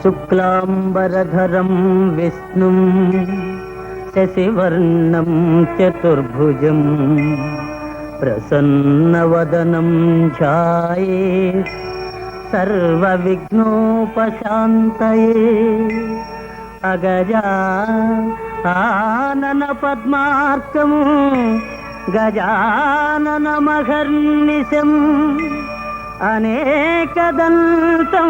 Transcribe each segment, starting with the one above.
శుక్లాంబరధరం విష్ణుం శశివర్ణం చతుర్భుజం ప్రసన్నవదనం ధ్యాయేత్ సర్వవిఘ్నోపశాంతయే. అగజా ఆనన పద్మార్కం గజాననమహర్నిశం అనేకదంతం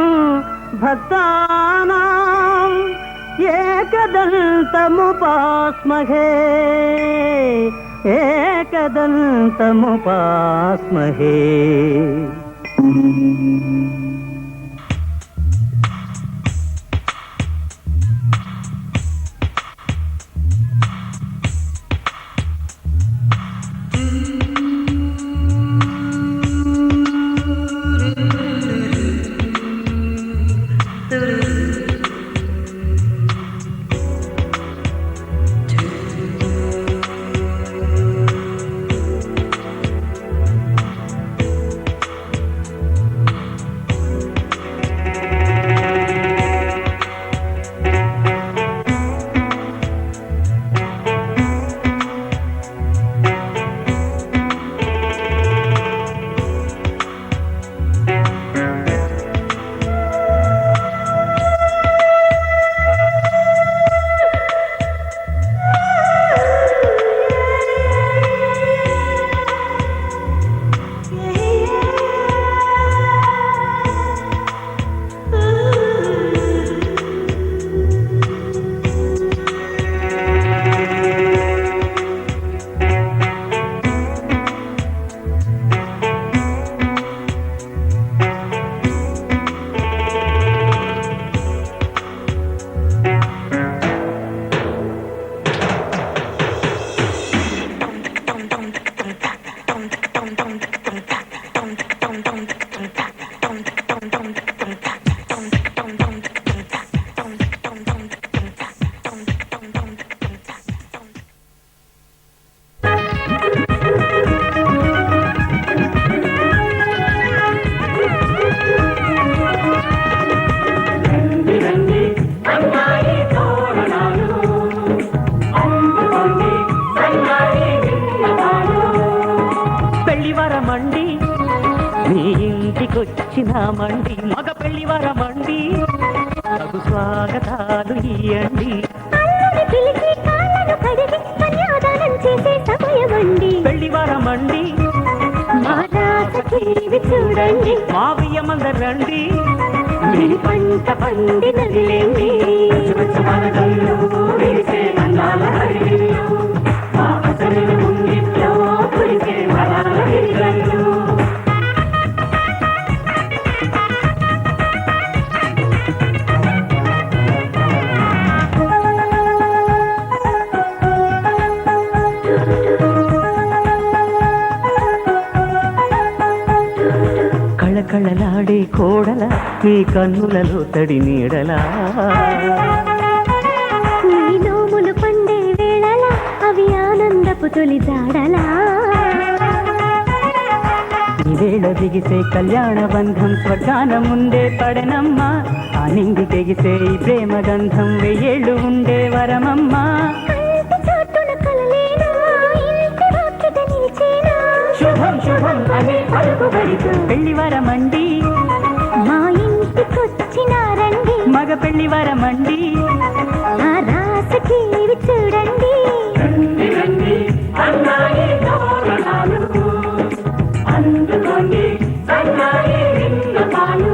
భక్తానాం ఏకదంతముపాస్మహే ఏకదంతముపాస్మహే. పెళ్లివరమండి మీ ఇంటికొచ్చినామండి, మగ పెళ్లివరమండి తగు స్వాగతాలు ఇయ్యండి. పెళ్లివరమండి చూడండి, మా బియ్యమందరండి మీ పంట పండినదిలేండి. కళకళలాడే కోడల మీ కన్నులలో తడి నీడలా, నీ నోములు పండే వేళలా అవి ఆనందపు తొలి జాడలా. ఈ వేళ దిగిసే కళ్యాణ బంధం స్వర్గాన ముందే పడనమ్మా, ఆ నింగి తెగిసే ఈ ప్రేమ గంధం వెయ్యేళ్ళు ఉండే వరమమ్మా. శుభం శుభం అనే పలుకుబడితో పెళ్లివరమండి మా ఇంటికొచ్చినారండి, మగ పెళ్లివరమండి ఆ రాసకి చూడండి. అందుకోండి సన్నాయి విన్నపాలు.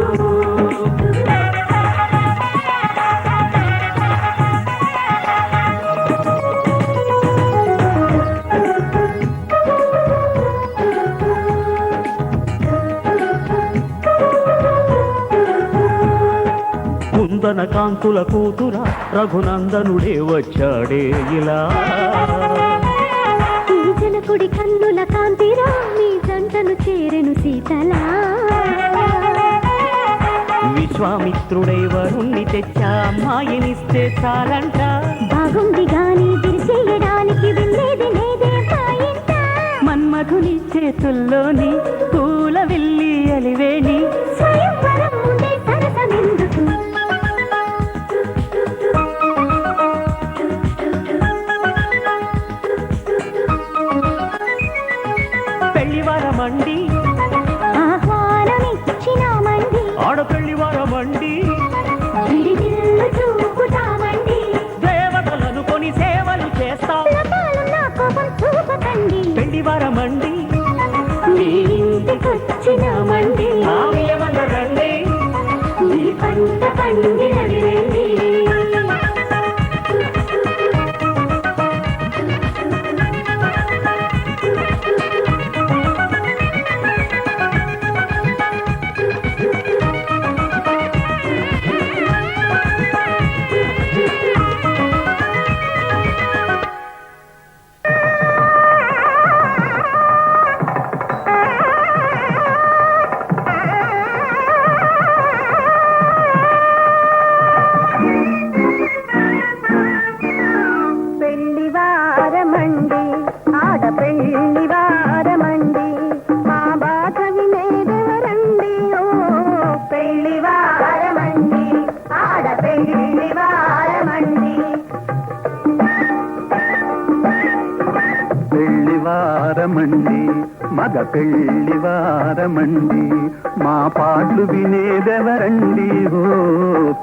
కుందన కాంతుల కూతుర రఘునందనుడే వచ్చాడే ఇలా, ఈ జనకుడి కన్నుల కాంతిరా మీ జంటను చేరెను సీతలా. విశ్వామిత్రుడై వరుణ్ణి తెచ్చా అమ్మాయినిస్తే చాలంట, బాగుంది గాని దిరిచేయడానికి వెళ్ళేది లేదే పాయింట. మన్మధుని చేతుల్లోని పూల వెళ్ళి అలివేణి స్వయంవరం ముందే వారమండి మీ ఇంటికొచ్చినామండి రండి మీ పంట పండినది రండి వారమండి మగ పెళ్లి వారమండి మా పాటలు వినేదెవరండి ఓ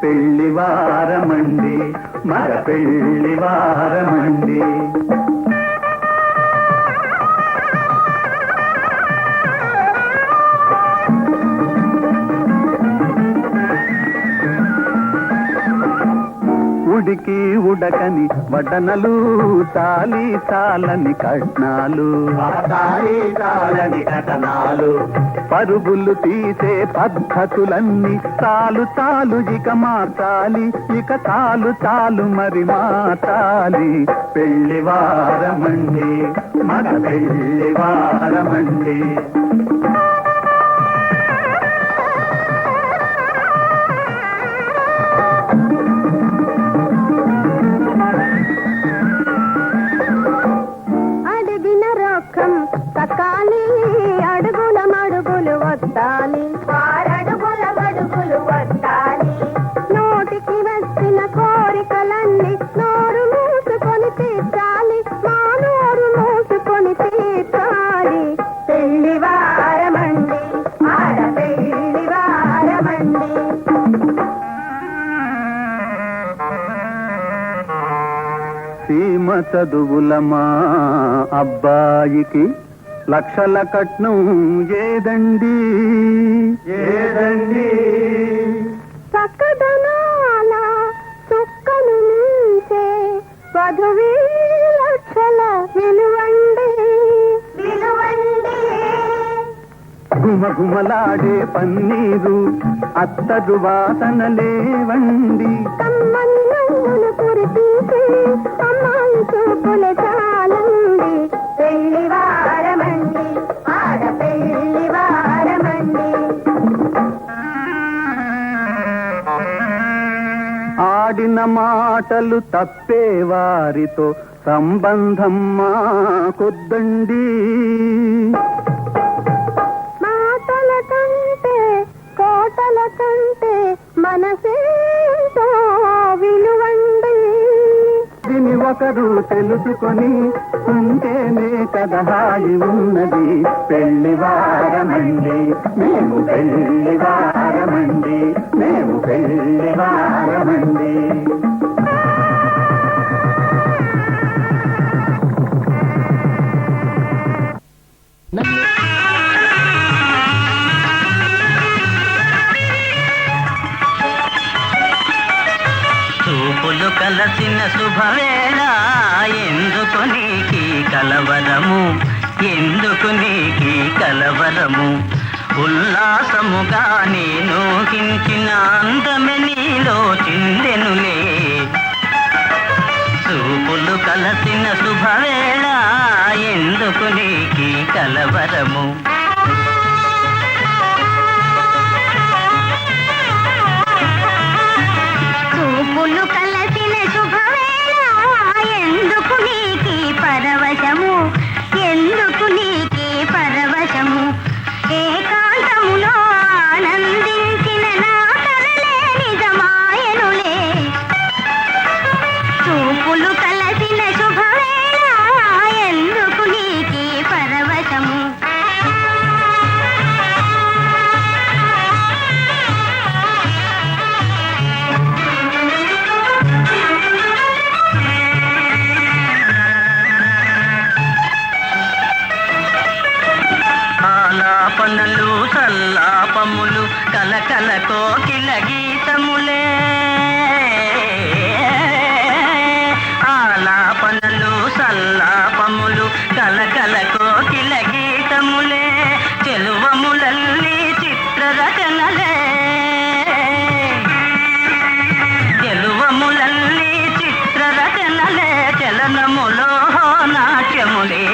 పెళ్లి వారమండి మగ పెళ్లి వారమండి ఉడికి ఉడకని వడనలు తాలి తాలని కట్నాలు పరుగులు తీసే పద్ధతులన్నీ చాలు చాలు ఇక మార్చాలి ఇక చాలు చాలు మరి మార్చాలి పెళ్లి వారమండి మగ పెళ్లి వారమండి తక్కాలి అడుగుల మడుగులు వద్దాలి ఆరడుగుల మడుగులు వద్దాలి నోటికి వచ్చిన కోరికలన్నీ నోరు మూసుకొని తీర్చాలి మా నోరు మూసుకొని తీర్చాలి పెళ్లి వారమండి ఆడ పెళ్లి వారమండి సీమ చదువుల మా అబ్బాయికి లక్షల కట్నం ఏదండి ఏదండి చక్కదనాల చుక్కను మించే పదవి లక్షల విలువండి విలువండి గుమగుమలాడే పన్నీరు అత్తరు వాసన లేవండి కమ్మని నవ్వులు కురిపించి అమ్మాయి చూపుల చాలండి పెళ్లి వారమండి ఆడ పెళ్లి వారమండి ఆడిన మాటలు తప్పే వారితో సంబంధం మాకొద్దండి మాటల కంటే కోటల కంటే మనసేంతో విలువండి దీని ఒకరు తెలుసుకొని ఉంటేనే కదా హాయి ఉన్నది పెళ్లి వారమండి మేము పెళ్లి వారమండి మేము పెళ్లి వారమండి చూపులు కలసిన శుభవేళ ఎందుకు నీకి కలవరము ఎందుకు నీకి కలవరము ఉల్లాసముగా నేను హించిన అందమె నీలో చిందెనులే చూపులు కలసిన శుభవేళ ఎందుకు నీకి కలవరము చూపులు కలసిన శుభవేళ ఎందుకు నీకి పరవశము ఎందుకు నీకి పరవశము ఏకాంతములో ఆనందించిన నా కలలే నిజమాయనులే చూపులు కలసిన శుభవేళ ఎందుకు నీకి పరవశము కల కోకిల గీతములే ఆలాపనలు సల్లాపములు కల కోకిల గీతములే చెలువములల్లి చిత్రరచనలే చెలువములల్లి చిత్రరచనలే చలనములో నాట్యములే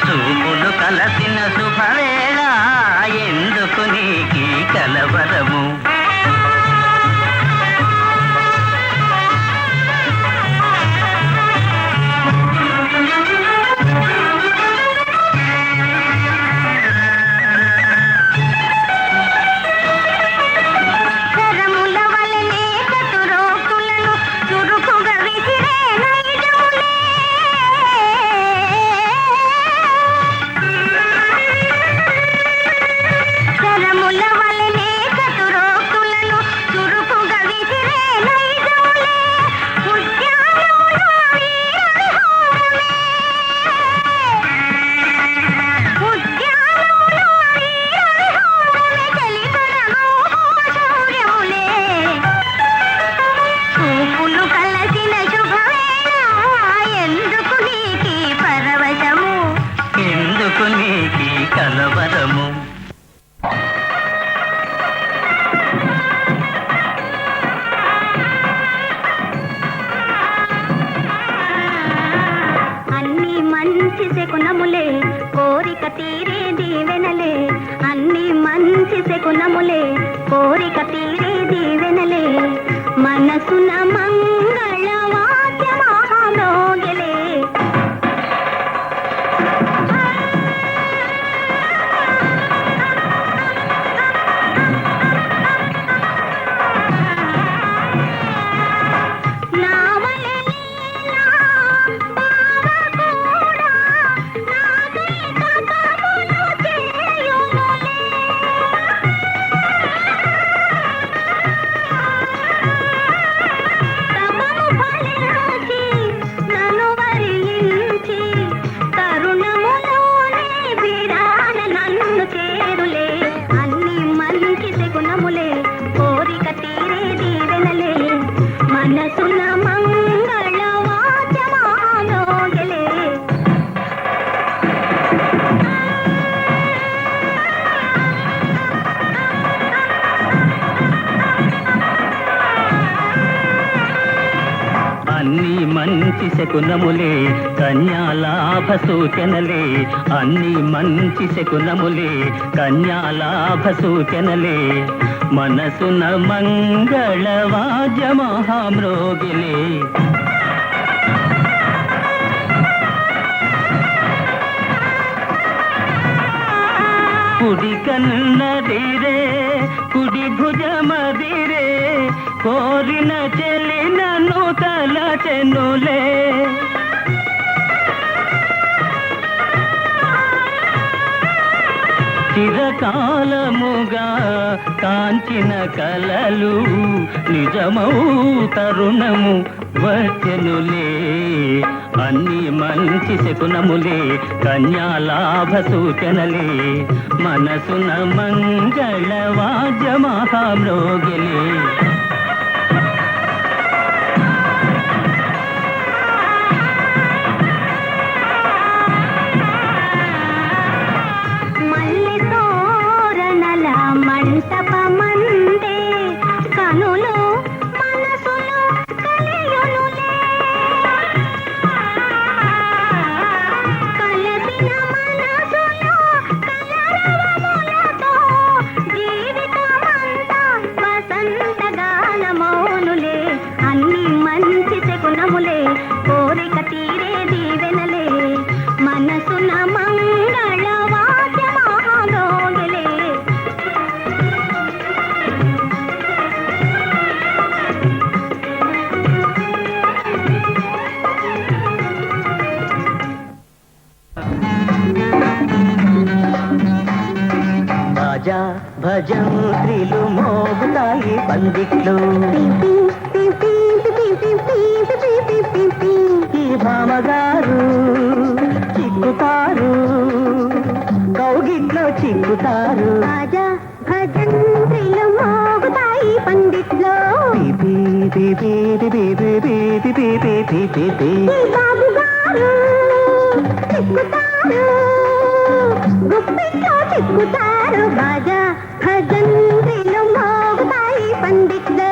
చూపులు కలసిన శుభవేళ ఎందుకు నీకి కలవరము కలవరము అన్ని మంచి శకునములే కోరిక తీరే దీవెనలే అన్ని మంచి శకునములే కోరిక తీరే దీవెనలే మనసున మంగళ వాద్యమామోగలే మనసున మంగళ వాద్యమామోగలే అన్ని మంచి శకునములే కన్యాలాభ సూచనలే అన్ని మంచి శకునములే కన్యాలాభ సూచనలే మనసున మంగళ వాద్య మహామ్రోగిలే కుడి కన్నదిరే కుడి భుజమదిరే కోరిన చెలినను తలచెనులే చిరకాలముగా కాంచిన కలలు నిజమౌ తరుణము వచ్చెనులే అన్ని మంచి శకునములే కన్యాలాభ సూచనలే మనసున మంగళ వాద్య మహామ్రోగిలే మంటపమందే కనులు మనసులు కలియునులే కలసిన మనసులు కలరవములతో జీవితమంతా వసంత గానమౌనులే అన్ని మంచి శకునములే కోరిక తీరే దీవెనలే మనసున మంగళ వాద్యమామోగలే బాజా భజంత్రిలు మోగుతాయి పందిట్లు ఈ భామగారు చిక్కుతారు కౌగిట్లో చిక్కుతారు బాజా భజ బాబు గారు చిక్కుతారు గుప్పిట్లో చిక్కుతారు బాజా భజంత్రిలు మోగుతాయి పండిట్లు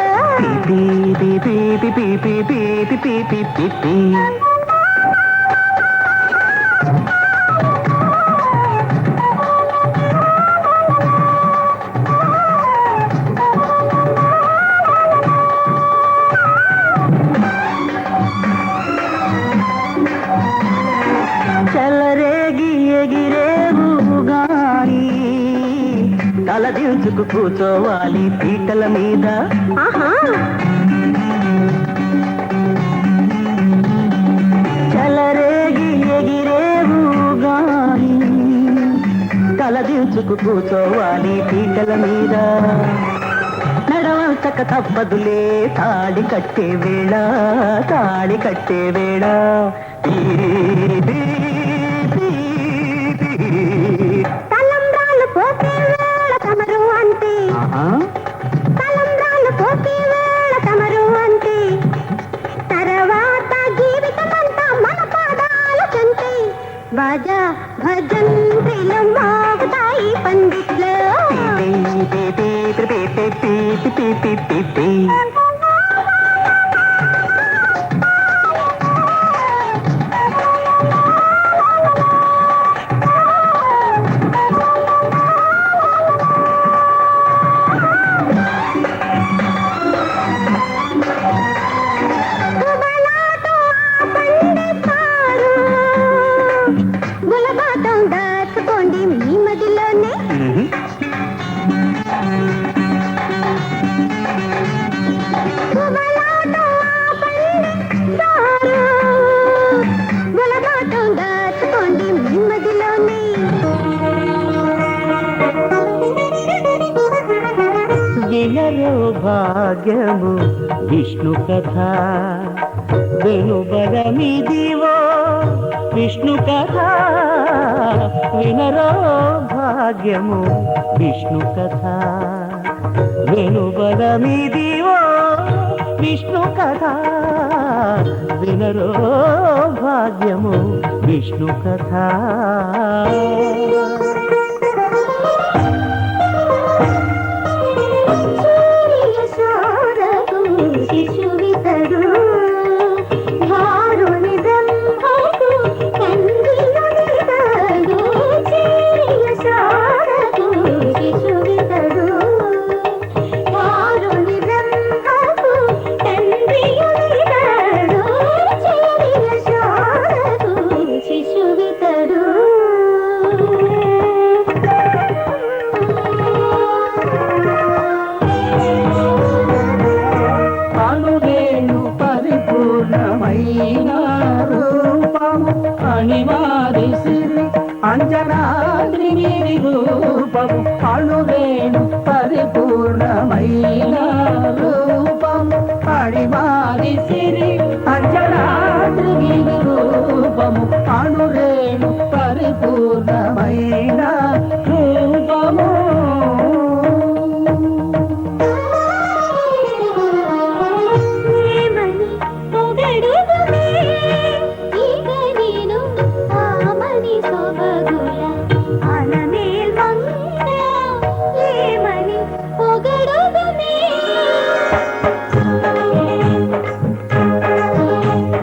చెలరేగి ఎగిరేవు గాని తలదించుకు కూర్చోవాలి పీటల మీద. ఆహా చెలరేగి ఎగిరేవు గాని తలదించుకు కూర్చోవాలి పీటల మీద. నడవంచక తప్పదులే తాళి కట్టే వేళ తాళి కట్టే వేళ. తలంబ్రాలు పోతే వేళ తమరు అంటే తలంబ్రాలు పోతే వేళ తమరు అంటే తర్వాత జీవితమంతా మన పాదాలు చెంతే బాజా భజంత్రిలు మోగుతాయి పండిట్లు గులబాటం దాచుకోండి మీ మదిలోనే గులబాటం దాచుకోండి మీ మదిలోనే. వినరో భాగ్యము విష్ణు కథ వెనుబలమిదివో విష్ణు కథ. వినరో భాగ్యము విష్ణు కథ వెనుబలమిదివో విష్ణు కథ. వినరో భాగ్యము విష్ణు కథ. శిశువితడు భారుని బ్రహ్మకు తండ్రియునితడు యశోదకు శిశువితడు భారుని బ్రహ్మకు తండ్రియునితడు యశోదకు శిశువితడు. పరిపూర్ణమైన రూపము అణివారి సిరి అంజనాద్రి రూపము అణువేణు పరిపూర్ణమైన రూపము అణివారి సిరి అంజనాద్రి రూపము అణురేణు పరిపూర్ణమైన రూపము.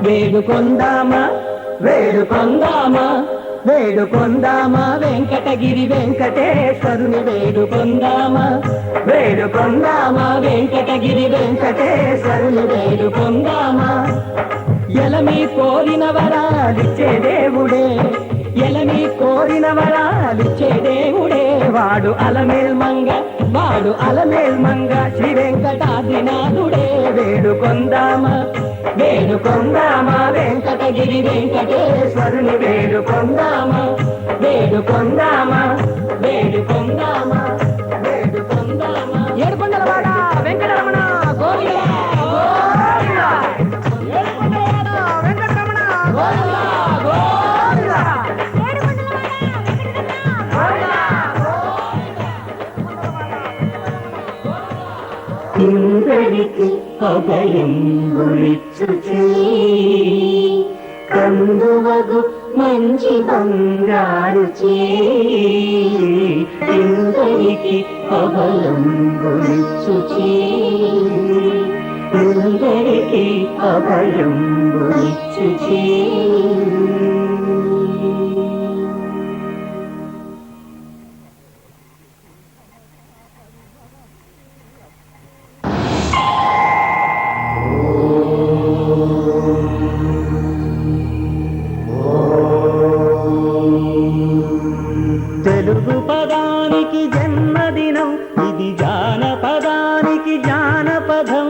వేడుకొందామా వేడుకొందామా వేడుకొందామా వెంకటగిరి వెంకటేశ్వరుని వేడుకొందామా వేడుకొందామా వెంకటగిరి వెంకటేశ్వరుని వేడుకొందామా. ఎలమి కోరిన వరాలిచ్చే దేవుడే ఎలమి కోరిన వరాలిచ్చే దేవుడే వాడు అలమేల్మంగ వాడు అలమేల్మంగ శ్రీ వెంకటాద్రినాథుడే. వేడుకొందామా వేడుకొందామా వెంకటగిరి వెంకటేశ్వరుని వేడుకొందామా వేడుకొందామా వేడుకొందామా వేడుకొందామా. ఏడుకొండలవాడ వెంకటరమణ గోవిందా గోవిందా. ఏడుకొండలవాడ వెంకటరమణ గోవిందా గోవిందా. ఇంద్రుడికి అభయంబులిచ్చు కందువగు మంచి బంగారు ఇందరికి అభయంబులిచ్చు ఇందరికి అభయంబులిచ్చు తెలుగు పదానికి జన్మదినం ఇది జానపదానికి జానపదం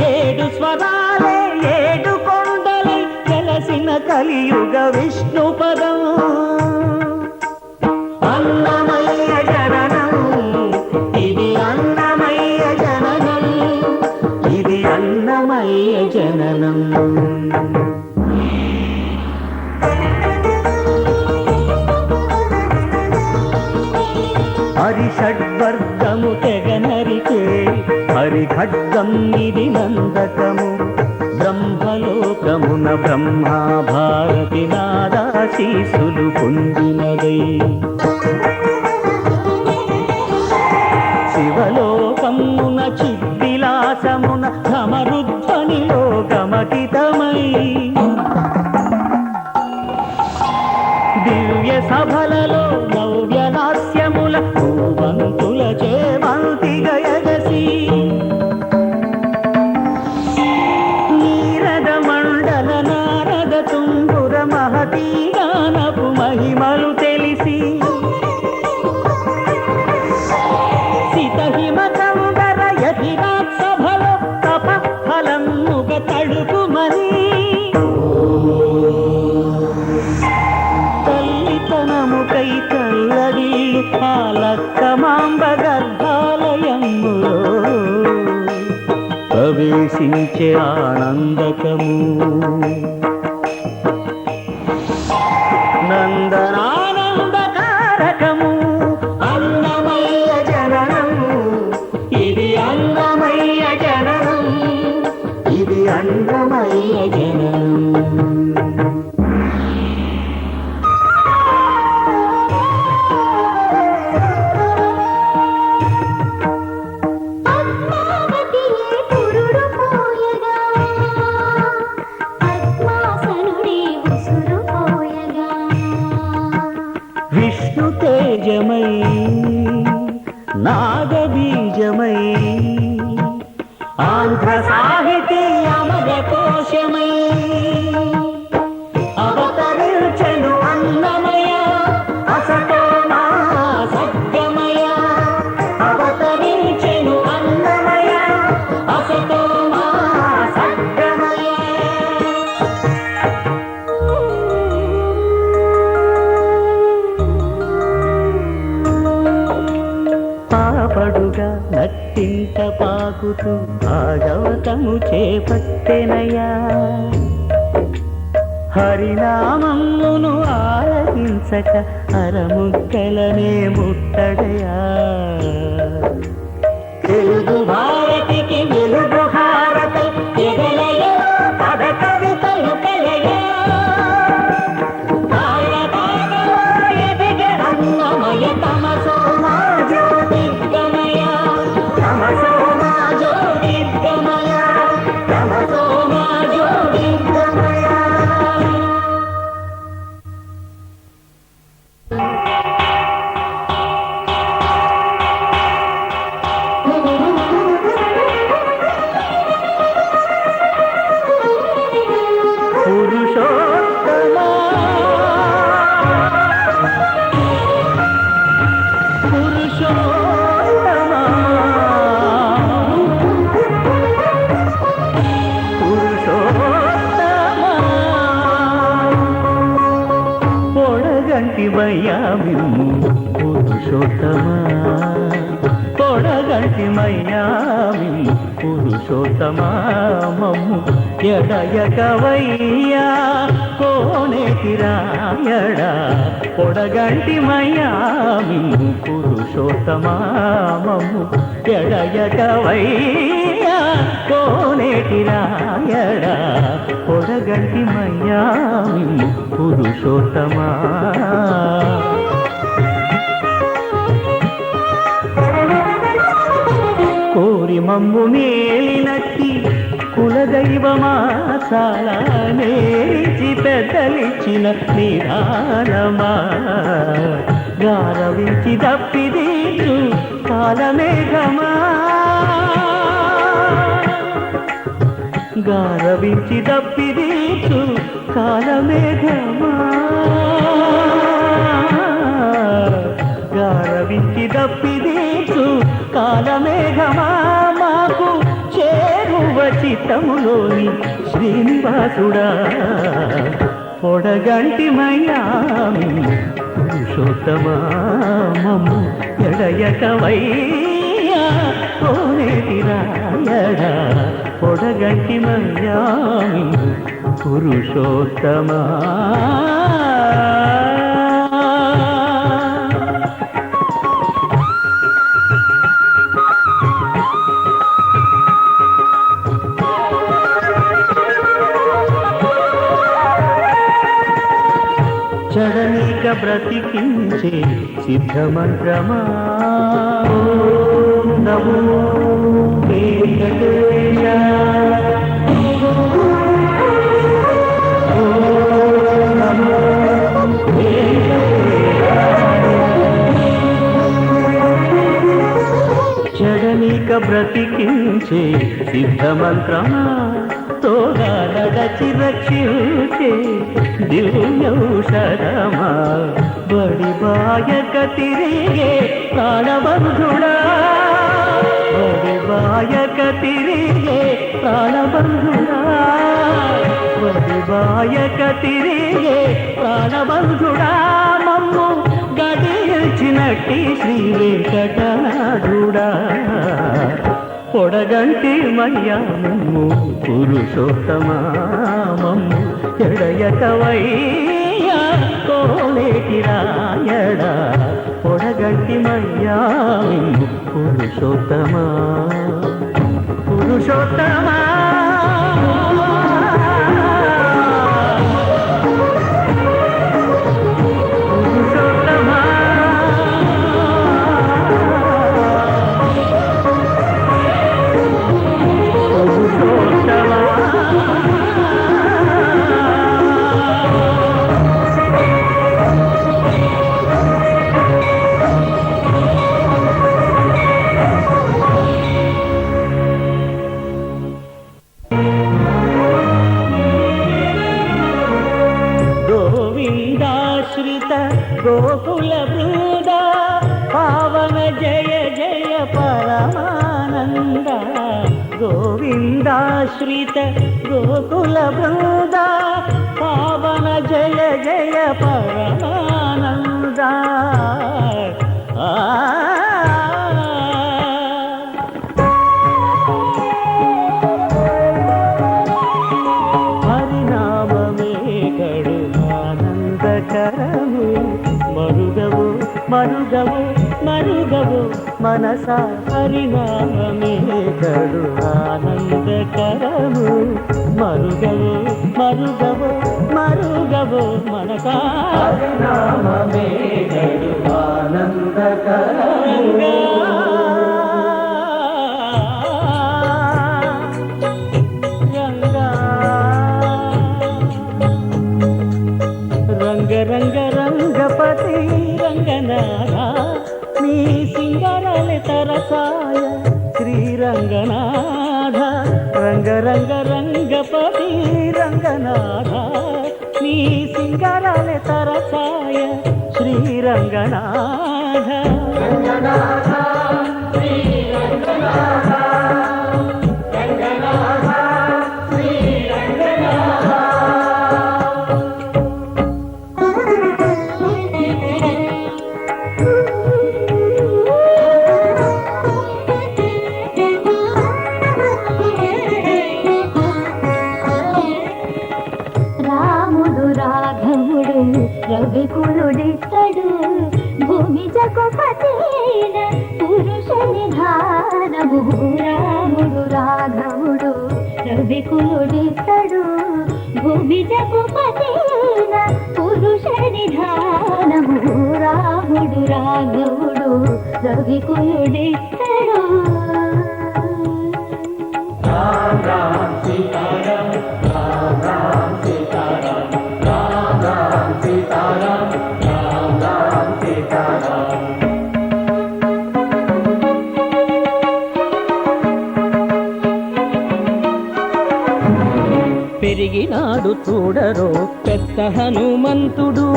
ఏడు స్వరాలే ఏడు కొండలై వెలసిన కలియుగ విష్ణు పదం అన్నమయ్య జననం ఇది అన్నమయ్య జననం ఇది అన్నమయ్య జననం హరిషడ్వర్గము తెగనరికే హరిఖడ్గం ఇది నందకము బ్రహ్మలోకమున బ్రహ్మా భారతి నాదాశీసులు పొందినదై శివలోకమున చిద్విలాసమున ధమరుధ్వనిలో గమకితమై దివ్య సభలలో నవ్యలాస్యముల భూవంతుల చేవంతి గయగసి నీరద మండల నారద తుంగుర మహతీ గానపు మహిమలు తెలిసి సితహిమకందర యతిరాట్ సభలో తప ఫలముగ తడుకుమని తల్లితనముకై తల్లడి ఆలక్కమాంబ గర్భాలయములో ప్రవేశించే ఆనందకము నందనానందకారకము అన్నమయ్య జననం ఇది అన్నమయ్య జననం ఇది అన్నమయ్య జననం విష్ణు తేజమై నాగబీజమై ఆంధ్ర సాహితీ అమర కోశమై అవతరించెను అన్నమయ అసతో మా సద్గమయ అవతరించెను అన్నమయ అసతో మా సద్గమయ పాపడుగా నట్టింట పాకుతూ భాగవతము చేపట్టెనయా హరినామమును ఆలకించక అరముక్కలనే ముట్టడయా తెలుగు భారతికి వెలుగు హారతి ఎగలయా పద కవితలు కలయా అన్నమయ తమసో మా జ్యోతిర్గమయ తమసో మా జ్యోతిర్గమయ తమసో మా జ్యోతిర్గమయ పురుషోత్తమా పురుషోత్తమా పురుషోత్తమా పొడగంటివయ్యా మిమ్ము పురుషోత్తమా పొడగంటిమయ్యా మిమ్ము పురుషోత్తమా మమ్ము ఎడయకవయ్యా కోనేటి రాయడా పొడగంటి మయ్యా మిమ్ము పురుషోత్తమామము ఎడయకవయ్యా కోనేటి రాయడా పొడగంటి మయ్యా మిమ్ము పురుషోత్తమా కోరి మమ్ము మేలినట్టి కులదైవమా చాలా నేర్చి పెద్దలిచ్చిన నిరాళమా గారవించి దప్పిదీచు కాలమేఘమా గారవించి దప్పిదీచు కాలమేఘమా గారవించి దప్పిదీచు కాలమేఘమా మాకు చేరువ చిత్తములోని శ్రీనివాసుడా పొడగంటి మయ్యామి పురుషోత్తమా మమ్ము ఎడయకవయ్యా కోనేటి రాయడా పొడగంటి మయ్యామి పురుషోత్తమా చడనీక బ్రతికించే సిద్ధమంత్రమా నమో వెంకటేశ నమో చడనీక బ్రతికించే సిద్ధమంత్రమా తోగా నడచి రక్షించే దివ్యౌషధమా బడి బాయక తిరిగే ప్రాణబంధుడా బడి బాయక తిరిగే ప్రాణబంధుడా బడి బాయక తిరిగే ప్రాణబంధుడా మమ్ము గడిచినట్టి శ్రీ వెంకటనాథుడా పొడగంటి మయ్యా మమ్ము పురుషోత్తమా మమ్ము ఎడయకవయ్యా కోనేటి రాయడా పొడగంటి మయ్యా మమ్ము పురుషోత్తమా పురుషోత్తమా గోకుల బృంద పావన జయ జయ పరమానంద గోవిందాశ్రిత గోకుల బృంద పావన జయ జయ పరమానంద హరినామమే కడు ఆనందకరము మరుగవు మరుగవు మరుగవు మనస హరినామమే కడు ఆనందకరము మరుగవు మరుగవు మరుగవు మనస హరినామమే కడు ఆనందకరము రంగ రంగపతి రంగనాథ నీ సింగరాలే తరసాయ శ్రీరంగనాథ రంగ రంగ రంగపతి రంగనాథ నీ సింగరాలే తరసాయ శ్రీరంగనాథ రంగనాథ శ్రీరంగనాథ రంగనాథ శ్రీరంగనాథ రవికులుడితడు భూమి జగపతేన పురుష నిధానము రాముడు రాఘవుడు రవికులుడితడు భూమి జగపతేన పురుష నిధానము రాముడు రాఘవుడు రవికులుడితడు పెరిగినాడు చూడరో పెద్ద హనుమంతుడు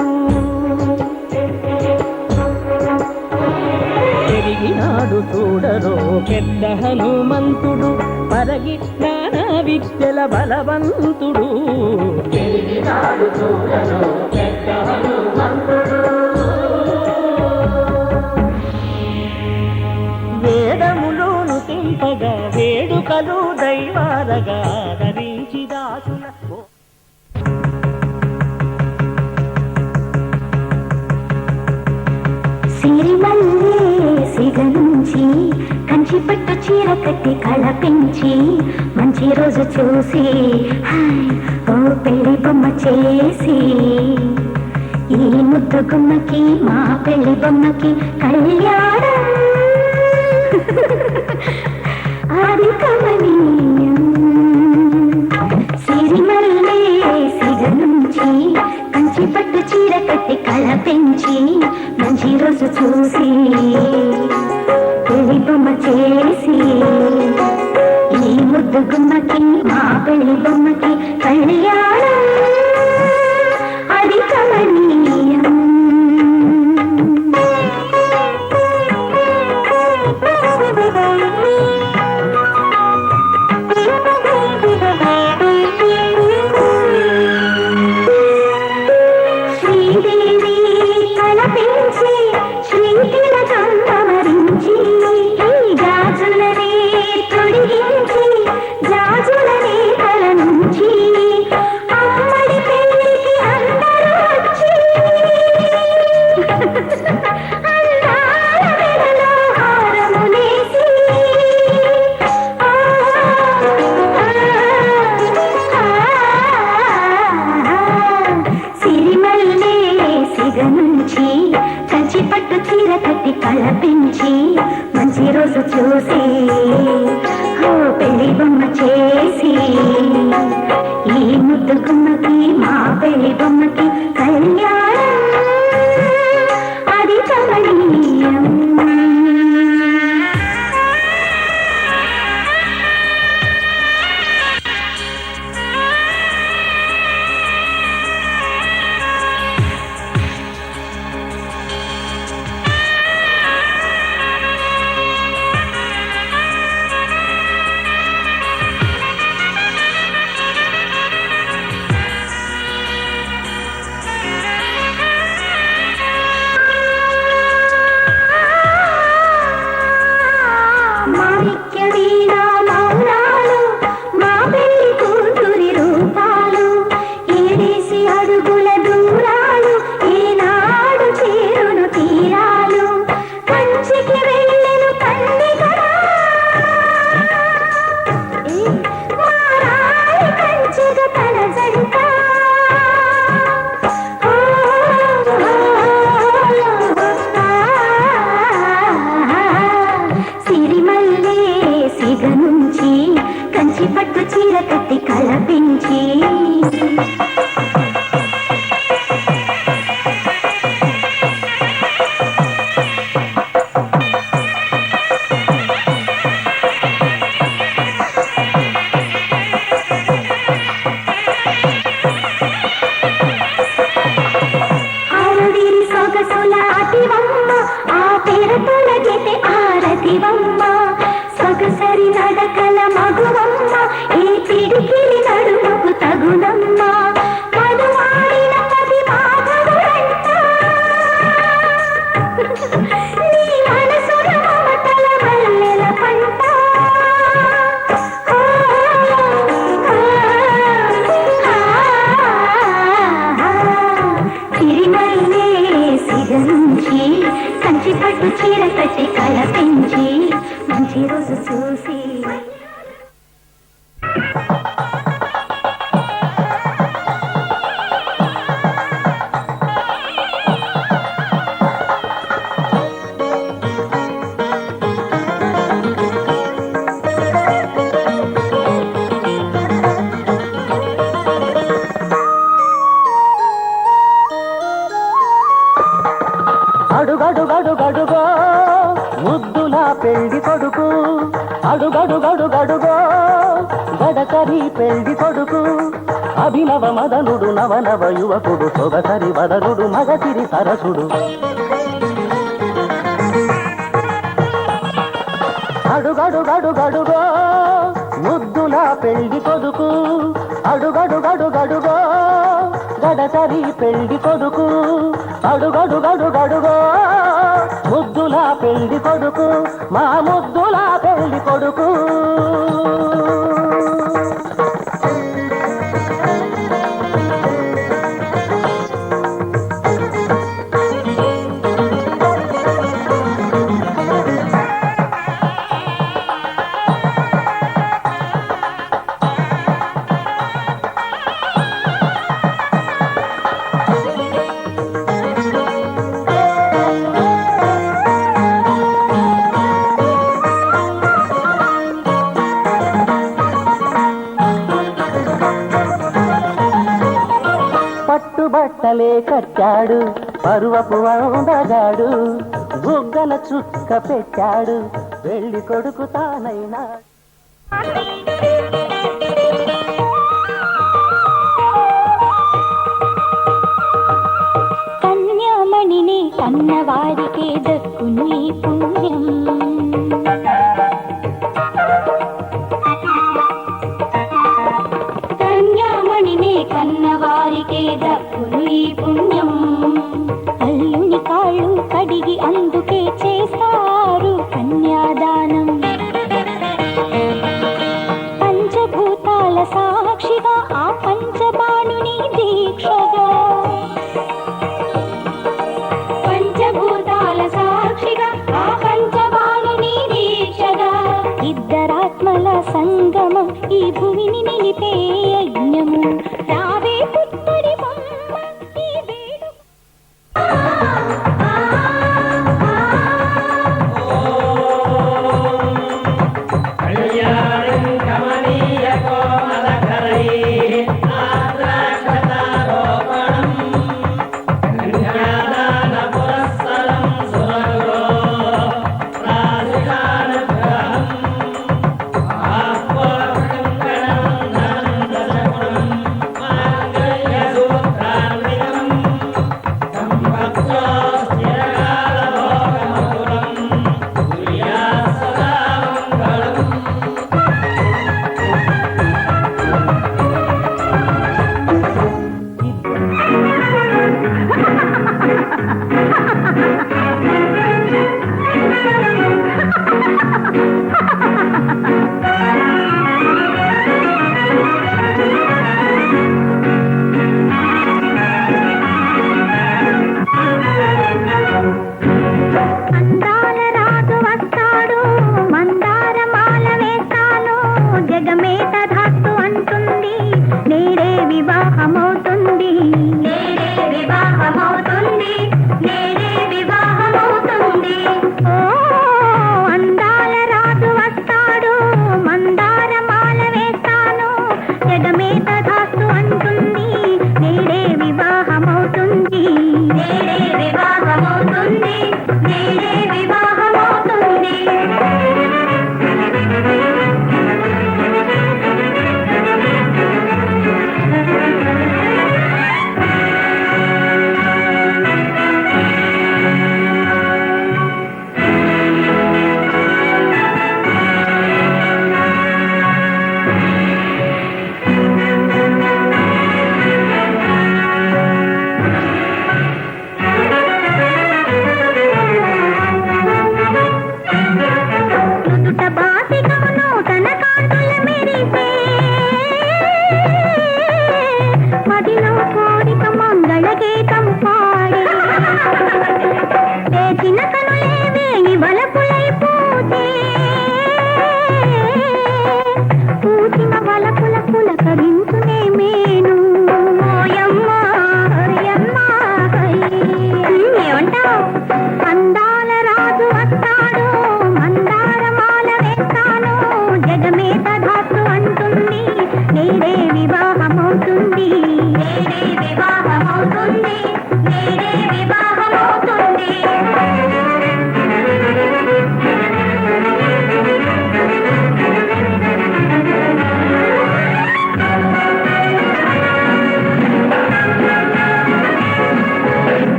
పెరిగినాడు చూడరో పెద్ద హనుమంతుడు పరగి నానా విద్యల బలవంతుడు పెరిగినాడు చూడరో పెద్ద హనుమంతుడు వేదములోను తెంపగా వేడుకలు దైవారగా ధరించి దాసుల సిరిమల్లే సిగనుంచి కంచి పట్టు చీర కట్టి కళ పెంచి మంచి రోజు చూసి ఓ పెళ్లి బొమ్మ చేసి ఈ ముద్దు గుమ్మకి మా పెళ్లి బొమ్మకి కళ్యాణం అది కమనీయం సిరిమల్లే సిగనుంచి కంచి పట్టు చీర కట్టి కళ పెంచి మంచి రోజు చూసి పెళ్లి బొమ్మ చేసి ఈ ముద్దు గుమ్మకి మా పెళ్లి బొమ్మకి కళ్యాణం అది కమనీయం శ్రీదేవి కలపించి శ్రీతిలకం అమరించి గాజులనే తొడిగించి జాజులనే తల నుంచి అమ్మడి పెళ్లికి అందరూ వచ్చి అందాల మెడలో హారములేసి సిరిమల్లే సిగనుంచి కంచి పట్టు చీర కట్టి కళ పెంచి మంచి రోజు చూసి ఓ పెళ్లి బొమ్మ చేసి ఈ ముద్దు గుమ్మకి మా పెళ్లి బొమ్మకి కళ్యాణం అది కమనీయం మాణిక్య వీణా మౌనాలు మా పెళ్లి కూతురి రూపాలు ఏడేసి అడుగుల దూరాలు ఈనాడు చేరును తీరాలు కంచికి వెళ్ళెను కన్నికరా మారాలి కంచిగ తన జంట సిరిమల్లే సిగనుంచి కంచి పట్టు చీర కట్టి కళ పెంచి ఆరుడిరి సొగసుల అతివమ్మ ఆ పేర తొలగితే ఆరతివమ్మ సొగసరి నడకల మగువమ్మ ఈ పిడికిలి నడుముకు తగునమ్మ అభినవ మదనుడు నవనవ యువకుడు సొగసరి వదనుడు మగసిరి సరసుడు అడుగడుగడుగడుగో ముద్దుల పెళ్లి కొడుకు అడుగడుగడుగడుగో గడసరి పెళ్లి కొడుకు అడుగడుగడుగడుగో ముద్దుల పెళ్లి కొడుకు మా ముద్దుల పెళ్లి కొడుకు పట్టుబట్టలే కట్టాడు పరువపు వందగాడు బుగ్గల చుక్క పెట్టాడు వెళ్ళి కొడుకు తానైనా కన్యామణిని కన్నవారికే దక్కుని పుణ్యం కన్యామణిని కన్నవారికే దక్కును ఈ పుణ్యం అల్లుని కాళ్ళు కడిగి అందుకే చేస్తారు కన్యాదానం పంచభూతాల సాక్షిగా ఆ పంచబాణుని దీక్షగా పంచభూతాల సాక్షిగా ఆ పంచబాణుని దీక్షగా ఇద్దరాత్మల సంగమం ఈ భూమిని నిలిపే యజ్ఞము రావే పుత్తడి బొమ్మ ఈ వేడు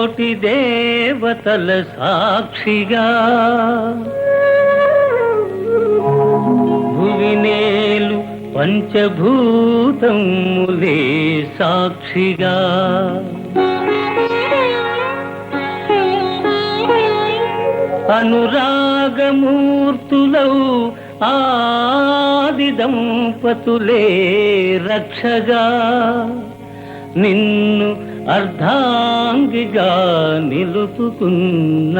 కోటి దేవతల సాక్షిగా భువినేలు పంచభూతములే సాక్షిగా అనురాగమూర్తులౌ ఆది దంపతులే రక్షగా నిన్ను అర్ధాంగిగా నిలుపుకున్నాను.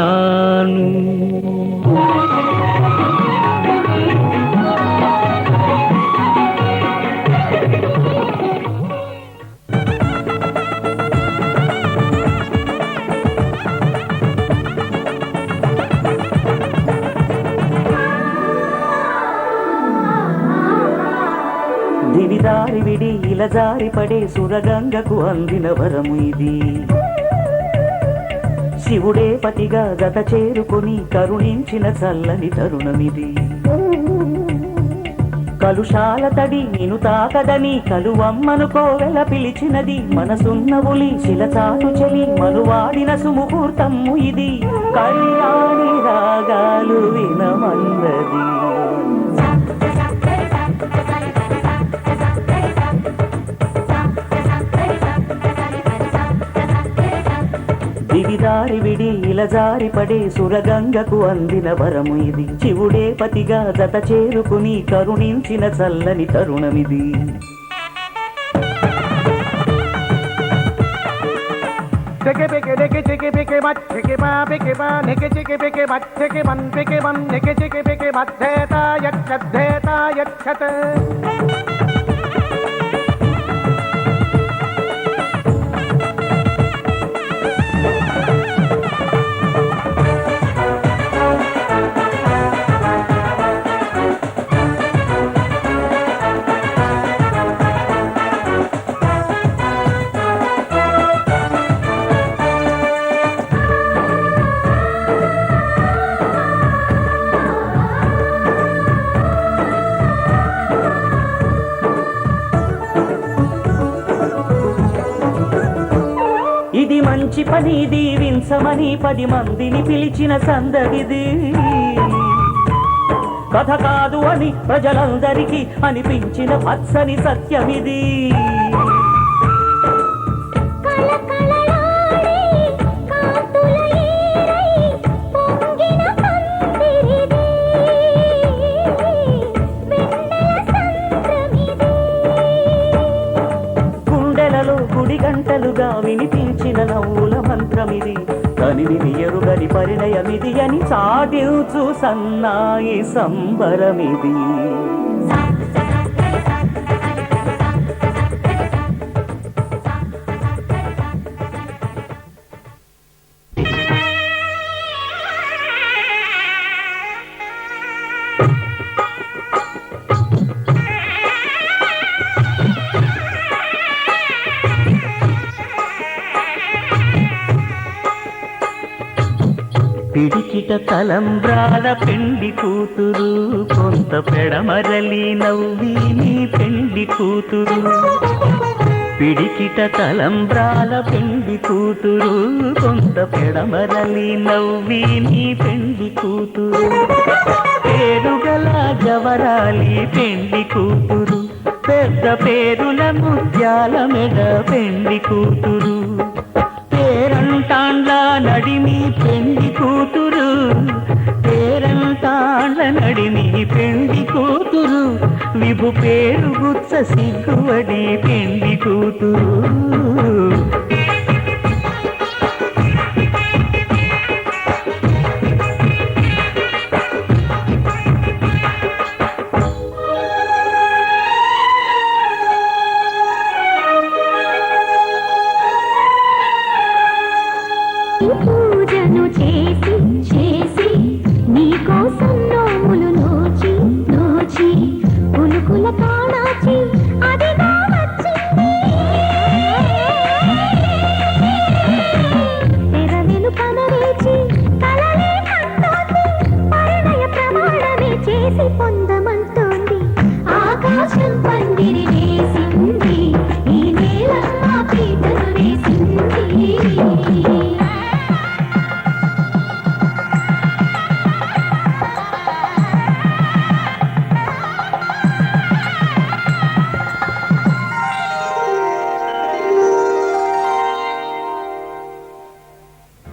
దివిదారి విడి ఇలజారి పడే సురగంగకు అందిన వరము ఇది. శివుడే పతిగా గత చేరుకొని కరుణించిన చల్లని తరుణమిది. కలుషాల తడి నిను తాకదని కలువమ్మను కోవెల పిలిచినది. మనసున్న ఉలి శిలచాటు చెలి మనువాడిన సుముహూర్తము ఇది. కళ్యాణి రాగాలు వినమన్నది. దివిదారి విడి ఇలజారి పడే సురగంగకు అందిన వరము ఇది. శివుడే పతిగా జత చేరుకుని కరుణించిన చల్లని తరుణమిది. ఇది మంచి పని దీవించమని 10 మందిని పిలిచిన సందడిది. కథ కాదు అని ప్రజలందరికీ అనిపించిన పచ్చని సత్యమిది. గుడి గంటలుగా వినిపించిన నవ్వుల మంత్రమిది. కనివిని ఎరుగని పరిణయమిది అని చాటిల్చు సన్నాయి సంబరమిది. పిడికిట తలంబ్రాల పెండి కూతురు కొంత పెడమరలి నవ్వి నీ పెండి కూతురు. పిడికిట తలంబ్రాల పెండి కూతురు కొంత పెడమరలి నవ్వి నీ పెండి కూతురు. పేరుగల జవరాలి పెండి కూతురు పెద్ద పేరుల ముత్యాల మెడ పెండి కూతురు. పేరంటాండ్ల నడిమి పెండి కూతురు పేరంటాండ్ల నడిమి పెండి కూతురు. విభు పేరు గుచ్చ సిగ్గువడి పెండి కూతురు. పూజను చేసి చేసి నీకోసం నోములు నోచి నోచి కులుకుల కాణాచి అదిగా వచ్చింది.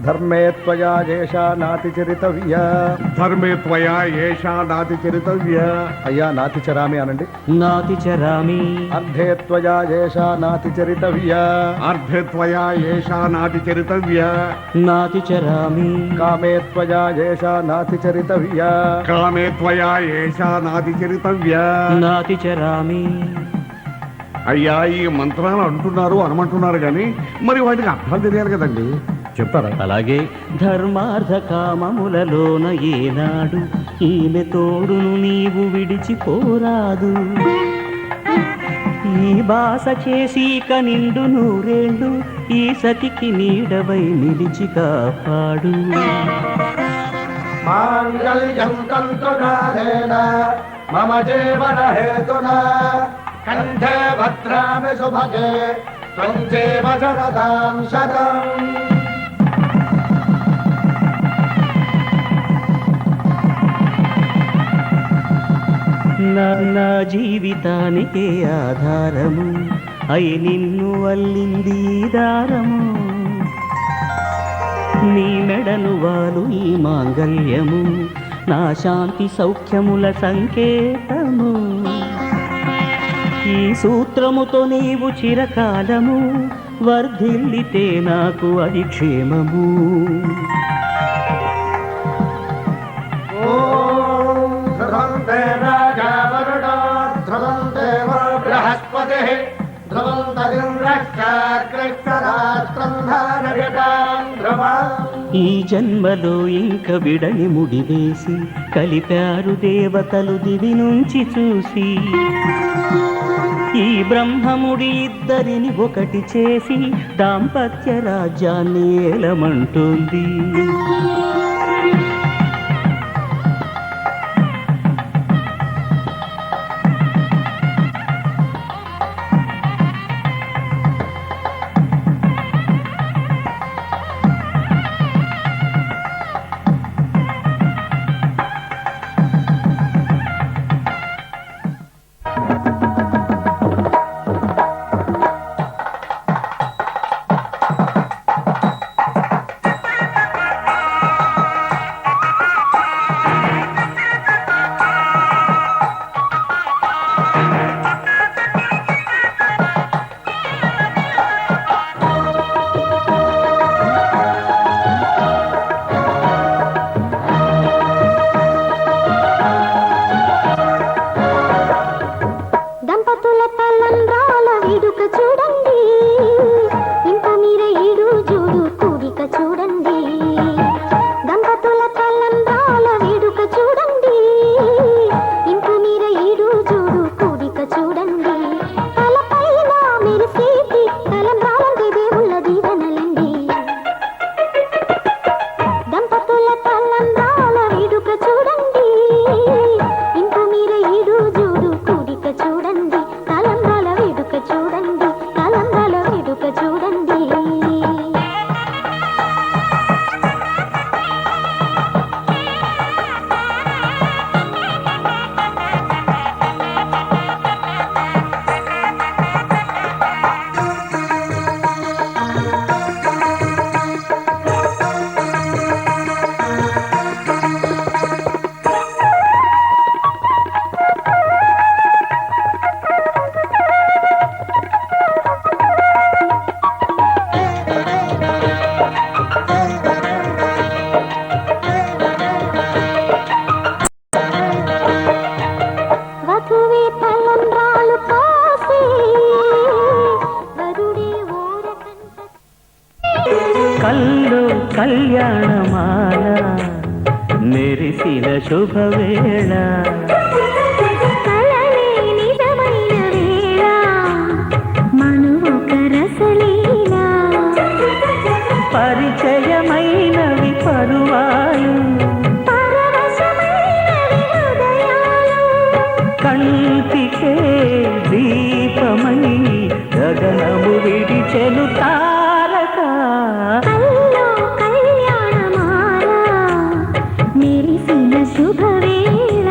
ధర్మే త్వయా ఏషా నాతి చరితవ్య. ధర్మే త్వయా ఏషా నాతి చరితవ్య. అయ్యా నాతి చరామి అనండి. నాతి చరామి. అర్ధే త్వయా ఏషా నాతి చరితవ్య. అర్ధే త్వయా ఏషా నాతి చరితవ్య. నాతి చరామి. కామే త్వయా ఏషా నాతి చరితవ్య. కామే త్వయా ఏషా నాతి చరితవ్య. నాతి చరామి. అయ్యా ఈ మంత్రాలు అంటున్నారు అనమంటున్నారు కానీ మరి వాటికి అర్థాలు తెలియాలి కదండి, చెప్తారా? అలాగే ధర్మార్థ కామములలోన ఏనాడు ఈమె తోడును నీవు విడిచిపోరాదు. ఈ బాస చేసి నిండు నూరేళ్ళు ఈ సతికి నీడవై నిలిచి కాపాడు. మాంగళ్యం తంతునాథేన మమ జీవన హేతునా కంఠే భద్రామి శుభగే త్వం జీవ శరదాం శతం. నా జీవితానికే ఆధారము అయి నిన్ను అల్లింది ఈ దారము. నీ మెడను వాలు ఈ మాంగళ్యము నా శాంతి సౌఖ్యముల సంకేతము. ఈ సూత్రముతో నీవు చిరకాలము వర్ధిల్లితే నాకు అది క్షేమము. ధ్రువం రాజా వరుణో ధ్రువం దేవో బృహస్పతి ధ్రువం తదింద్రశ్చాగ్రస్తరాత్రం ధారయతాం ధ్రువం. ఈ జన్మలో ఇంక విడని ముడివేసి కలిపారు దేవతలు దివి నుంచి చూసి. ఈ బ్రహ్మముడి ఇద్దరిని ఒకటి చేసి దాంపత్య రాజ్యాన్ని ఏలమంటుంది. కల్లో కళ్యాణమాల మెరిసిన శుభవేళ పరిచయమైనవి పరువాలు కంటికే దీపమై గగనము విడిచెను తారక మెరిసిన శుభవేళ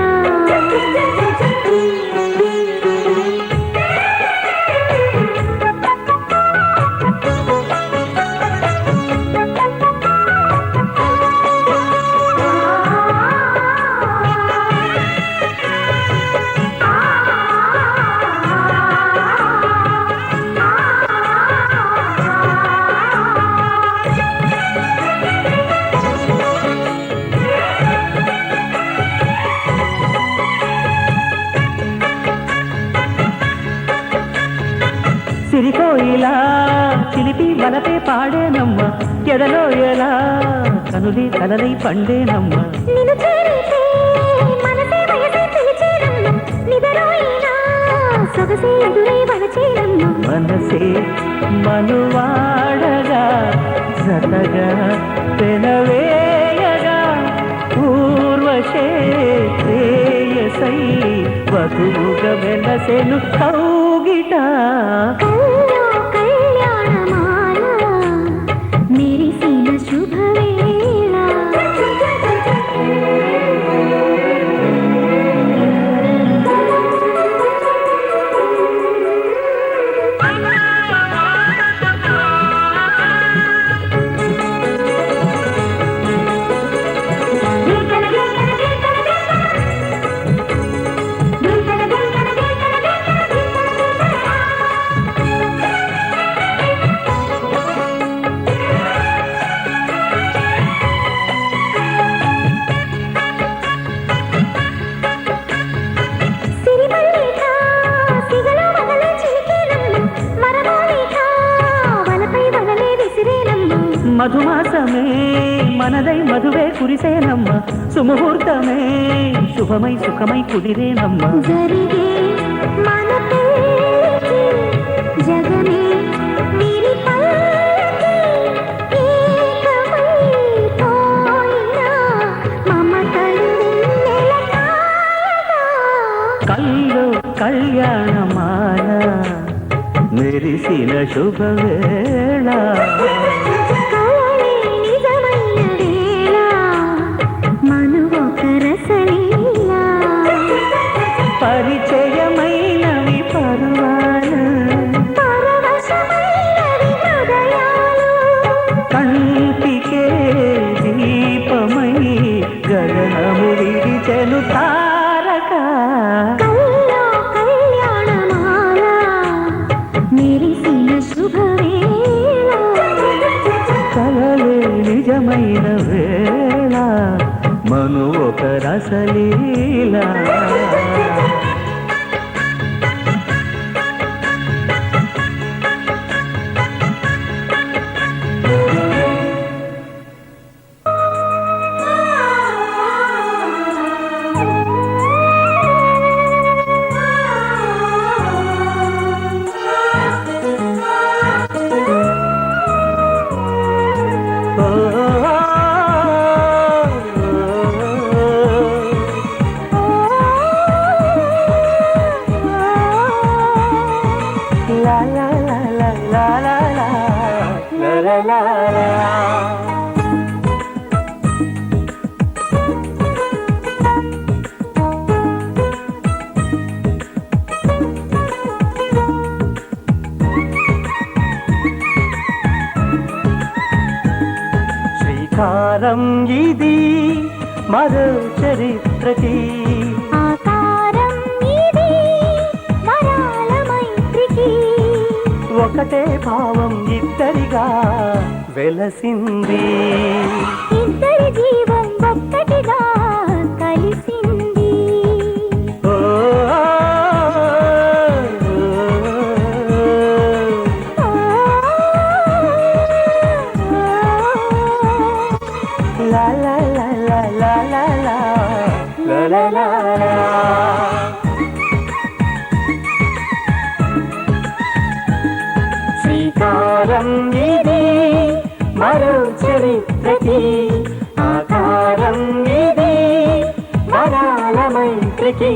సిరికోయిలా చిలిపి వలపే పాడేనమ్మ ఎదలో ఎలా కనులి కలలై పండేనమ్మ నిన్ను చేరితే మనసే వయసే పిలిచేనమ్మ నిదరోయినా సొగసే ఎదురై వలచేనమ్మ మనసే మనువాడగా జతగా పెనవేయగా పూర్వశే శ్రేయసై వధువుగా వెనసెను కౌగిట కల్లో కళ్యాణమాల మెరిసిన శుభవేళ మధుమాసమే మనదై మధువే కురిసేనమ్మ సుముహూర్తమే శుభమై సుఖమై కుదిరేనమ్మ జరిగే మన పెళ్ళికి జగమే వీరి పల్లకి ఏకమై పోయిన మమతలు నెలకాగా కల్లో కళ్యాణమాల మెరిసిన శుభవేళ కలలే నిజమైన వేళ మనువొక రసలీలా పరిచయమైనవి పర్వాలు పరవశమైనవి హృదయాలు కంటికే దీపమై గగనము విడిచెను తారక కల్లో కళ్యాణమాల మెరిసిన శుభవేళ కలలే నిజమైన వేళ మను ఒక రసలీలా శ్రీకారం ఇది మరో చరిత్రకి ఆకారం ఇది వరాల మైత్రికి ఒకటే భావం ఇద్దరిగా వెలసింది ఇద్దరి జీవం ఒక్కటిగా కలిసింది ఓ లా లా లా లా లా లా లా లా లా లా లా. శ్రీకారం ఇది మరో చరిత్రకి ఆకారం ఇది వరాల మైత్రికి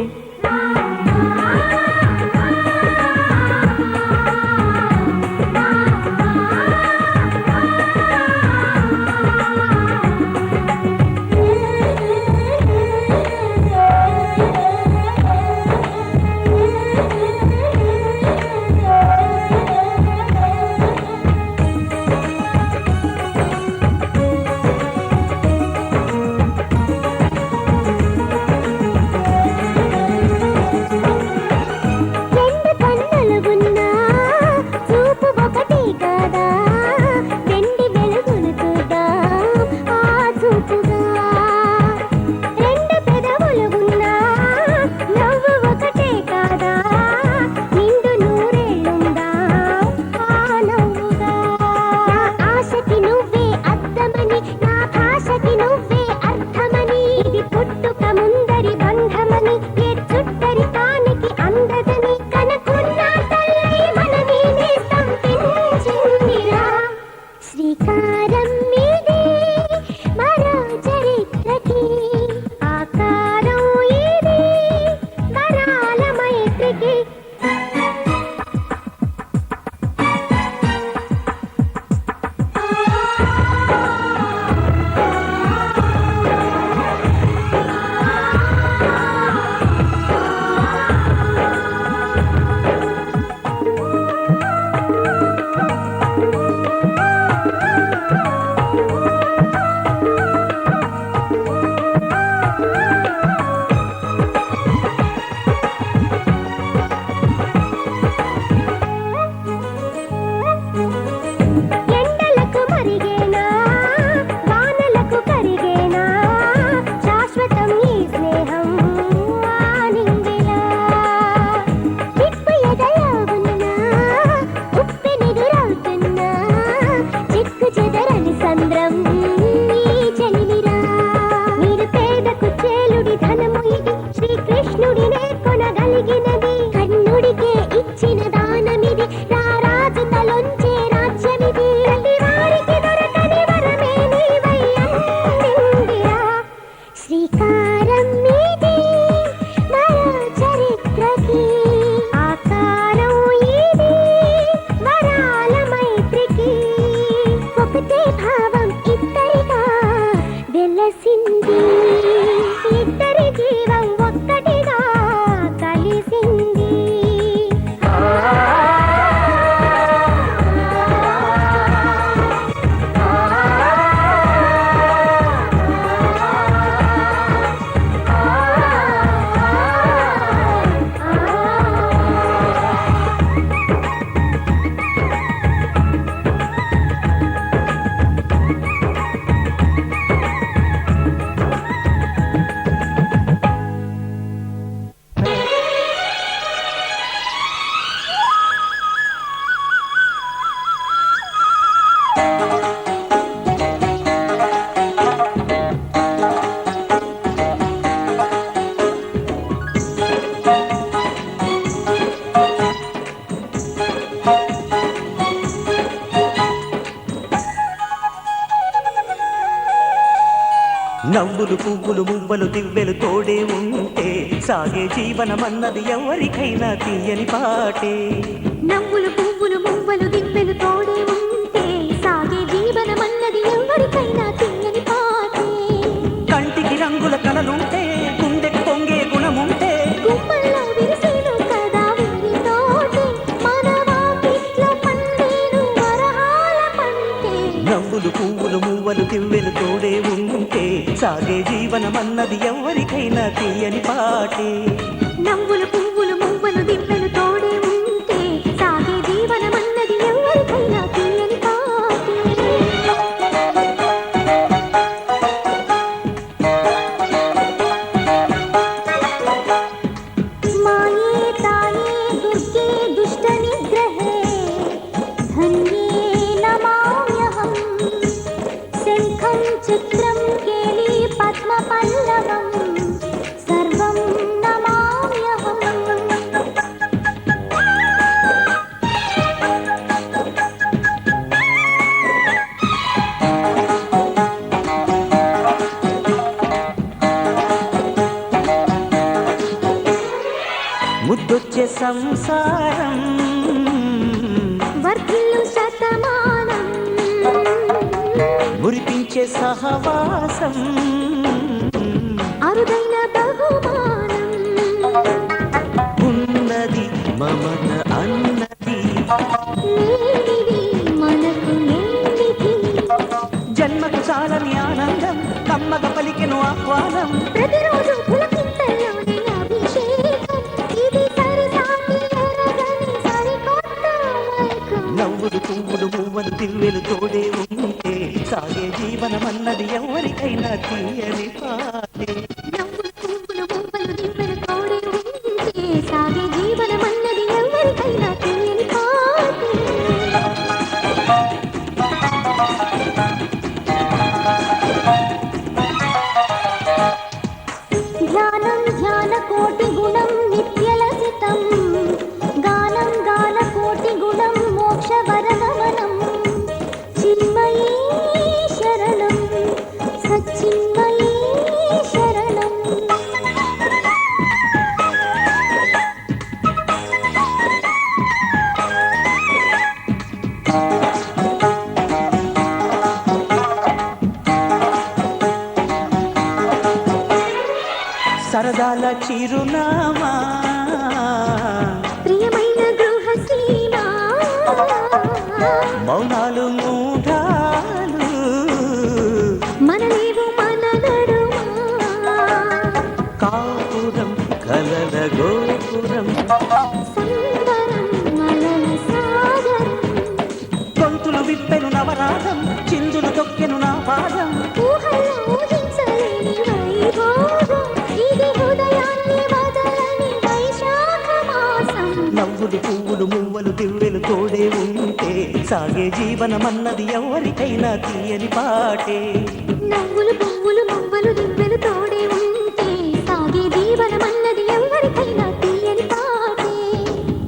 నవ్వులు పువ్వులు మువ్వలు దివ్వెలు తోడే ఉంటే సాగే జీవనమన్నది ఎవరికైనా తీయని పాటే. నవ్వులు పువ్వులు మువ్వలు దివ్వెలు తోడే ఉంటే సాగే జీవనమన్నది ఎవరికైనా తీయని పాటే. కంటికి రంగుల కలలుంటే గుండెకు పొంగే గుణముంటే గుమ్మల్లో విరిసేను కదా వీరి తోటే మనవాకిట్లో పండేను వరహాల పంటే. నవ్వులు పువ్వులు మువ్వలు దివ్వెలు తోడే ఉంటే సాగే జీవనమన్నది ఎవరికైనా తీయని పాటే. నవ్వులు పువ్వులు మువ్వలు దివ్వెలు తోడే ఉంటే సాగే జీవనమన్నది ఎవరికైనా తీయని పాటే. మాయే తాయే దుర్గే దుష్ట నిగ్రహే ధన్యే నమామ్యహం. శంఖం చక్రం కేళీ పద్మ పల్లవం సర్వం నమామ్యహం. ముద్దొచ్చే సంసారం వర్ధిల్లు శతమానం మురిపించే సహవాసం అరుదైన బహుమానం. ఉన్నది మమత అన్నది లేనిది మనకు లేనిది. జన్మకు చాలని ఆనందం కమ్మగ పలికెను ఆహ్వానం. ప్రతిరోజు పులకింతల్లోనే అభిషేకం ఇది సరిసాటి ఎరగని సరికొత్త మైకం. నవ్వులు పువ్వులు మువ్వలు దివ్వెలు తోడే ఉంటే సాగే జీవనమన్నది ఎవరికైనా తీయని పాటే. నవ్వులు పువ్వులు మువ్వలు దివ్వెలు తోడే ఉంటే సాగే జీవనమన్నది ఎవరికైనా తీయని పాటే. ధ్యానం ధ్యాన కోటి గుణం నిత్యలసితం గానం గాన కోటి గుణం మోక్ష వరగమనం. చిన్మయీ శరణం సచ్చిన్మయీ శరణం. సరదాల చిరునామా ప్రియమైన గృహసీమా మౌనాలు మూఢాలు మనలేవు మన నడుమా. కాపురం కలల గోపురం సంబరం మలన సాగరం గొంతులు విప్పెను నవరాగం చిందులు తొక్కెను నా పాదం. ఊహల్లో ఊహించలేని వైభోగం ఇది హృదయాన్ని వదలని వైశాఖ మాసం. నవ్వులు పువ్వులు మువ్వలు దివ్వెలు తోడే ఉంటే సాగే జీవనమన్నది ఎవరికైనా తీయని పాటే. నవ్వులు పువ్వులు మువ్వలు దివ్వెలు తోడే ఉంటే సాగే జీవనమన్నది ఎవరికైనా తీయని పాటే.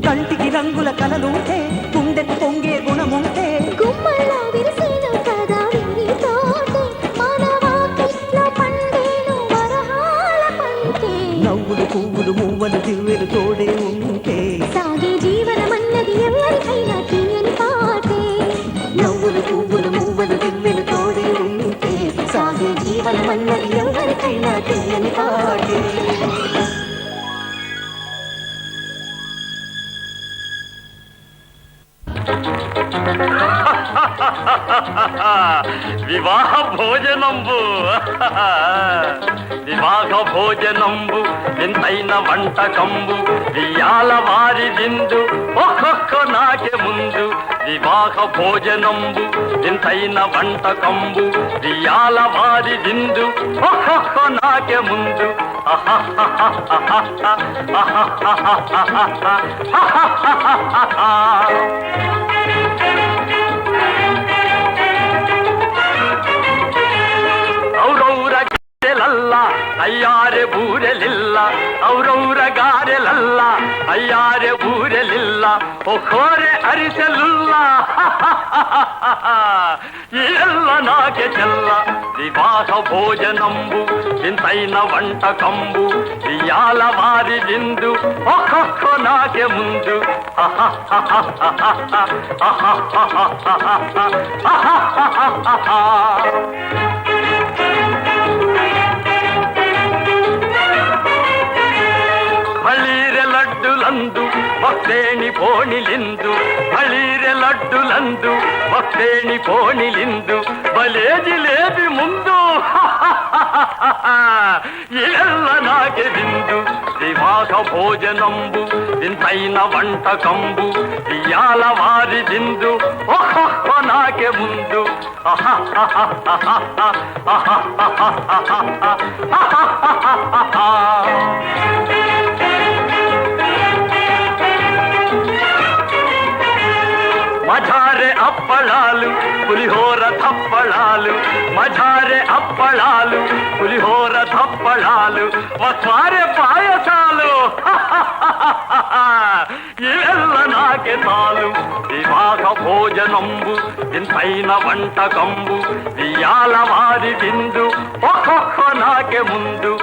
కంటికి రంగుల కలలుంటే గుండెకు పొంగే గుణముంటే గుమ్మల్లో విరిసేను కదా వీరి తోటే మనవాకిట్లో పండేను వరహాల పంటే. నవ్వులు పువ్వులు మువ్వలు దివ్వెలు తోడే ఉంటే సాగే జీవనమన్నది ఎవరికైనా తీయని పాటే. నవ్వులు పువ్వులు మువ్వలు దివ్వెలు తోడే ఉంటే సాగే జీవనమన్నది ఎవరికైనా తీయని పాటే. వివాహ భోజనంబు వివాహ భోజనంబు వింతైన వంటకంబు వియాల వారి విందు ఒక్కొక్క నాకే ముందు. వివాహ భోజనంబు వింతైన వంటకంబు వియాల వారి విందు ఒక్కొక్క నాకే ముందు. ಔರೌರ ಗಾರೆಲಲ್ಲ ಅಯ್ಯಾರೆ ಬೂರೆಲಿಲ್ಲ ಔರೌರ ಗಾರೆಲಲ್ಲ ಅಯ್ಯಾರೆ ಬೂರೆಲಿಲ್ಲ ఒకోరే అరిసెలుల్లా ಎಲ್ಲ ನಾಗೆ ಚೆಲ್ಲ ವಿವಾಹ ಭೋಜನಂಬು ಇಂತೈನ వంటకంబు ఇయాల వారి విందు ఒక్కొక్క నాకే ముందు ಬಳೀರೆ ಲಡ್ಡುಲಂದು ಭಕ್ತೇಣಿ ಪೋಣಿಲಿಂದು ಬಳೀರೆ ಲಡ್ಡುలందు భక్తేణి పోణిలిందు బలేది లేది ముందు ಎಲ್ಲ నాకే విందు వివాహ భోజనంబు ఇంతైన వంటకంబు ఇయాల వారి విందు ఒక్కొక్క నాకే ముందు మజారే అప్పళాలు పులిహోర తప్పళాలు మజారే అప్పళాలు పులిహోర తప్పళాలు వసారే పాయసాలు ఇవెల్ల నాకే తాలు వివాహ భోజనంబు ఇంతైన వంటకంబు ఇయాల వారి విందు ఒక్కొక్క నాకే ముందు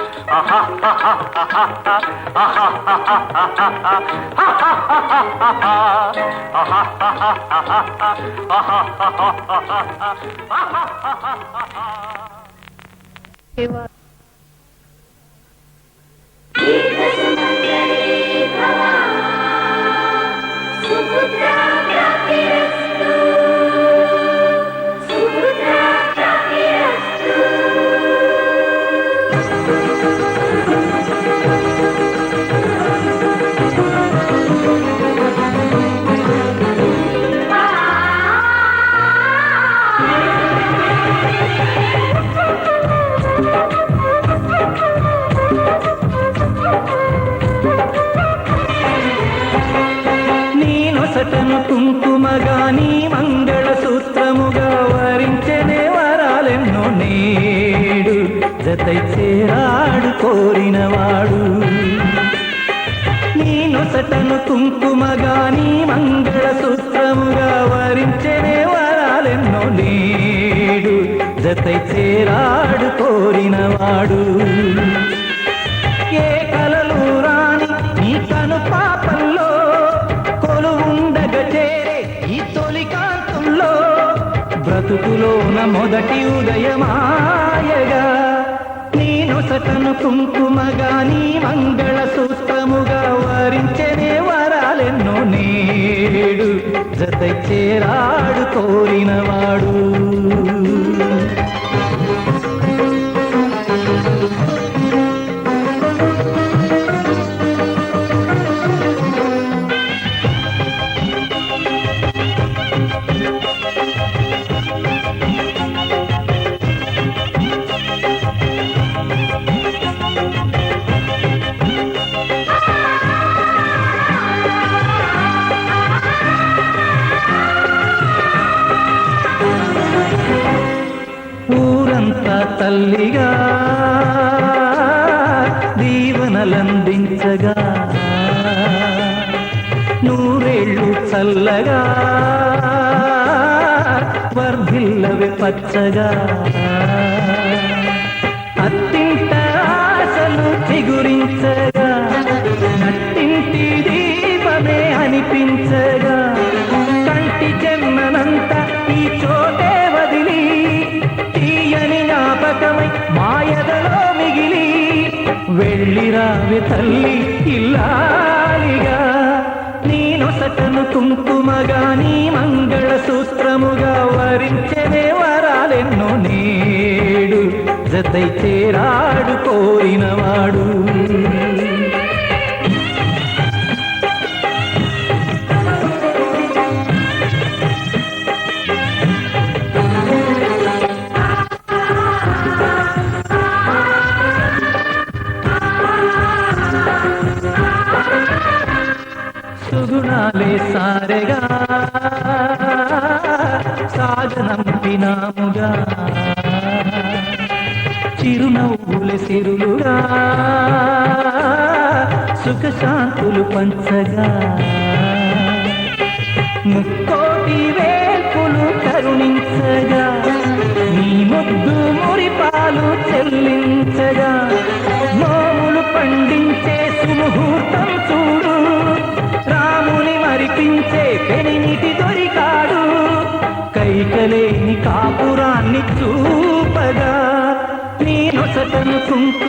సటను కుంకుమగా నీ మంగళ సూత్రముగా వరించనే వరాలెన్నో నేడు జతై చేరాడు కోరినవాడు నేను సటను కుంకుమగా నీ మంగళ సూత్రముగా వరించనే వరాలెన్నో నేడు జతై చేరాడు కోరినవాడు ఏ కలలు రాని నీ కను పాపంలో చేరే ఈ తొలి కాంతుల్లో బ్రతుకులోన మొదటి ఉదయమాయగా నేను సటను కుంకుమగా నీ మంగళ సూత్రముగా వరించనే వరాలెన్నో నేడు జతై చేరాడు కోరినవాడు తల్లిగా దీవనలందించగా నూరేళ్ళు చల్లగా వర్ధిల్లవి పచ్చగా అత్తింట ఆశలు చిగురించగా నట్టింటి దీపమే అనిపించగా కంటి చెమ్మనంత ఈ చోటే వదిలి తీయని జ్ఞాపకమై మాయదలో మిగిలి వెళ్ళిరావి తల్లి ఇల్లాలిగా నేను సటను కుంకుమగా నీ మంగళ సూత్రముగా వరించనే వరాలెన్నో నేడు జతై చేరాడు కోరినవాడు సుగుణాలే సారెగా సాగనంపినాముగా చిరునవ్వుల సిరులుగా సుఖశాంతులు పంచగా ముక్కోటి వేల్పులు కరుణించగా నీ ముద్దు మురిపాలు చెల్లించగా నోములు పండించే సుముహూర్తం చూడు రాముని మరిపించే పెనిమిటి దొరికాడు కైకలేని కాపురాన్ని చూపగా నీ నొసటనుకుంటూ